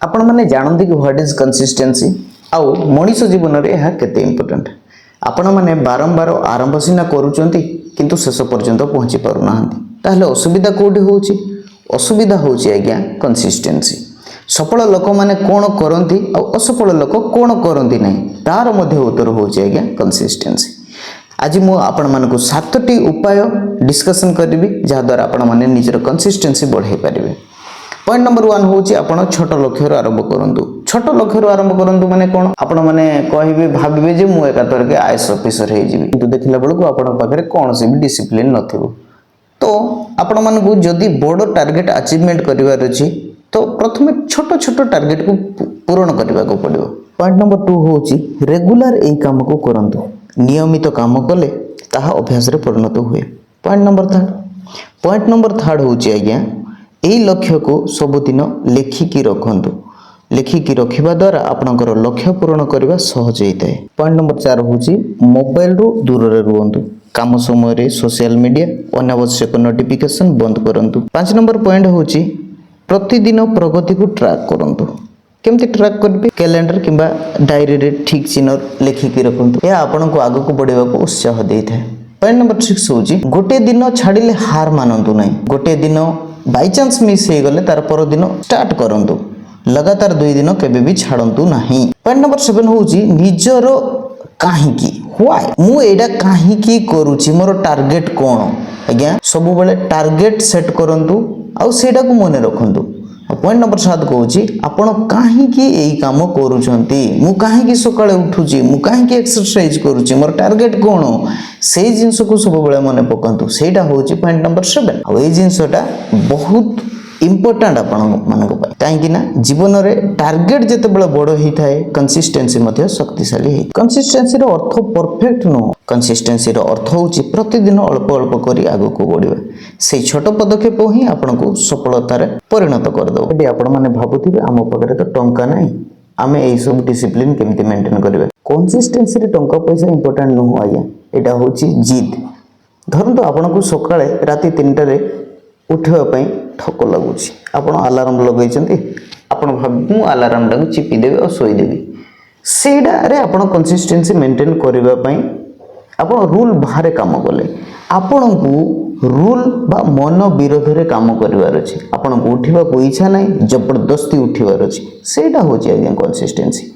आपण माने जानते कि व्हाट इज कंसिस्टेंसी आउ मनीष जीवन में यह केते इंपोर्टेंट आपण माने बारंबार आरंभ सीना करूचंती किंतु शेष पर्यंत पहुंची पारु नाहंती ताहले असुविधा कोठी होउची असुविधा होउची आज्ञा कंसिस्टेंसी सफल लोक माने कोन करंती आ असफल लोक कोन करंती नै तार मध्ये उत्तर होउची आज्ञा कंसिस्टेंसी आज मु आपण मानकु 7टी उपाय डिस्कशन करबी जहा द्वारा आपण माने निजर कंसिस्टेंसी बढ़ाई पारिबे। पॉइंट नंबर 1 होची आपण छोट लक्ष्य आरंभ करंतु छोट लक्ष्य आरंभ करंतु माने कोन आपण माने कहबे भाबबे जे मु एकातर के आईएएस ऑफिसर हे जिवि किंतु देखिला बेलकु आपण पाखरे कोन से भी डिसिप्लिन नथिबो तो आपण मानकु जदी बड़ टार्गेट अचीवमेंट करिवार अछि तो प्रथमे छोट छोट टार्गेट को पूर्ण करबा को पड़िबो। पॉइंट नंबर 2 होची रेगुलर एई काम को करंतु नियमित काम कले ताहा अभ्यास रे परिणत हुए। पॉइंट नंबर 3 होची आज्ञा एई लक्ष्य को सबुदिन लेखिकी रखंतु लेखिकी रखिबा द्वारा आपनकर लक्ष्य पूर्ण करबा सहज होइताय। पॉइंट नंबर 4 होची मोबाइल रो दूर रे रुहंतु काम समय रे सोशल मीडिया अनावश्यक नोटिफिकेशन बंद करंतु। 5 नंबर पॉइंट होची प्रतिदिन प्रगति को ट्रैक करंतु केमती ट्रैक करबे कैलेंडर किंबा डायरी रे ठीक चिन्ह लेखिकी रखंतु या आपन को आगु को बढ़िबा को उत्साह देइथाय। पॉइंट नंबर 6 होची गोटे दिन छाडिले हार मानंतु नै गोटे दिन बाय चांस मिस हे गले तार पर दिन स्टार्ट करंतु लगातार 2 दिन केबे भी छाडंतु नाही। पॉइंट नंबर 7 होची निजर काहीकी व्हाई मु एडा काहीकी करूची मोर टार्गेट कोन आज्ञा सब बेले टार्गेट सेट करंतु आ सेडा को मने रखंतु। पॉइंट नंबर 7 कहूची आपण काहीकी एई काम करूछंती मु काहीकी सकाळे उठुची मु काहीकी एक्सरसाइज करूची मोर टार्गेट कोन से जिंस को सब बेले मने पकंतु सेटा होची पॉइंट नंबर 7 आ एई जिंसटा बहुत इंपोर्टेंट आपण मानको पय काहे कि ना जीवन रे टार्गेट जते बेले बड़ हेई थाए कंसिस्टेंसी मध्ये शक्तिशाली हेई। कंसिस्टेंसी रो अर्थ परफेक्ट नो कंसिस्टेंसी रो अर्थ होची प्रतिदिन अल्प अल्प करी आगु को बढ़िबा से छोट पदक्षेप ही आपण को सफलता रे परिणत कर दो। एडी आपण माने भाबुथिबे हम पकरे तो टंका नाही आमे एई सब डिसिप्लिन केमती मेंटेन करबे कंसिस्टेंसी रे टंका पैसा इंपोर्टेंट न हो आया एटा होची जिद धरंतु आपण को सकाळे राती 3टा रे उठवा पई ठक लागुची आपण अलार्म लगैचंती आपण भाबु अलार्म टा चिपी देबे और सोई देबे सेडा रे आपण कंसिस्टेंसी मेंटेन करबा पई आपण रूल बाहर काम कले आपण को रूल बा मन विरोध रे काम करिवार अछि आपण को उठिबा को इच्छा नै जबरदस्ती उठिवार अछि सेडा होची आज्ञा कंसिस्टेंसी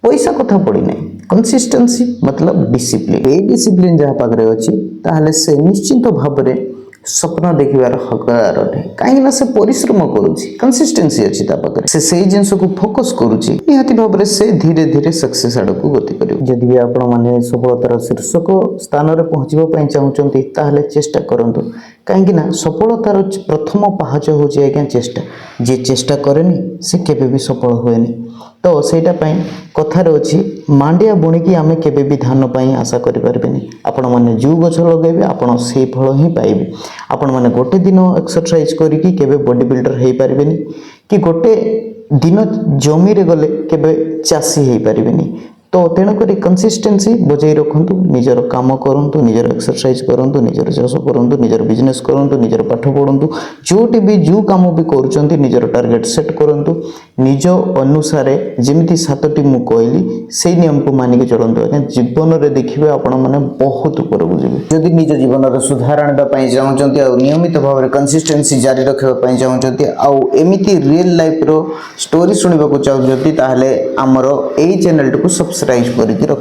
पैसा कथा पड़ी नै कंसिस्टेंसी मतलब डिसिप्लिन ए डिसिप्लिन जहा पागरे अछि ताहले से निश्चित भाव रे स्वप्न देखिबार हकदार अटे काहे ना से परिश्रम करूची कंसिस्टेंसी अछि ता पाखरे से जिंस को फोकस करूची निहाती भाव रे से धीरे धीरे सक्सेस आड़ को गति करियो। जदि भी आपण माने सफलतार शीर्षक स्थान रे पहुंचबा पई चाहुचंती ताहले चेष्टा करंतु काहे कि ना सफलतार प्रथम पाहाच होची आज्ञा चेष्टा जे चेष्टा करेनी से केबे भी सफल होएनी तो सेटा पई कथार अछि मांडिया बुणी की आमे केबे भी धान पई आशा करि परबेनी आपण माने जू गछ लगेबे आपण से फल ही पाइबे आपण माने गोटे दिन एक्सरसाइज करी की केबे बॉडी बिल्डर हेई परबेनी कि गोटे दिन जमी रे गले केबे चासी हेई परबेनी तो तेणु करी कंसिस्टेंसी बजाई रखंतु निजर काम करंतु निजर एक्सरसाइज करंतु निजर चाष करंतु निजर बिजनेस करंतु निजर पाठ पढंतु जोटी भी जो काम भी करूचंती निजर टार्गेट सेट करंतु निज अनुसार जेमिति 7टी मु कहली से नियम को मानि के चलंतु आज्ञा जीवन रे देखिबे आपण माने बहुत ऊपर को जेबे। जदि निज जीवन रे सुधार आनबा पई चाहउचंती आ नियमित भाव रे कंसिस्टेंसी जारी रखबा पई चाहउचंती आ एमिति रियल लाइफ रो स्टोरी सुनिबा को चाहउचंती ताहले हमरो एई चैनल को सब्सक्राइब करिक रख।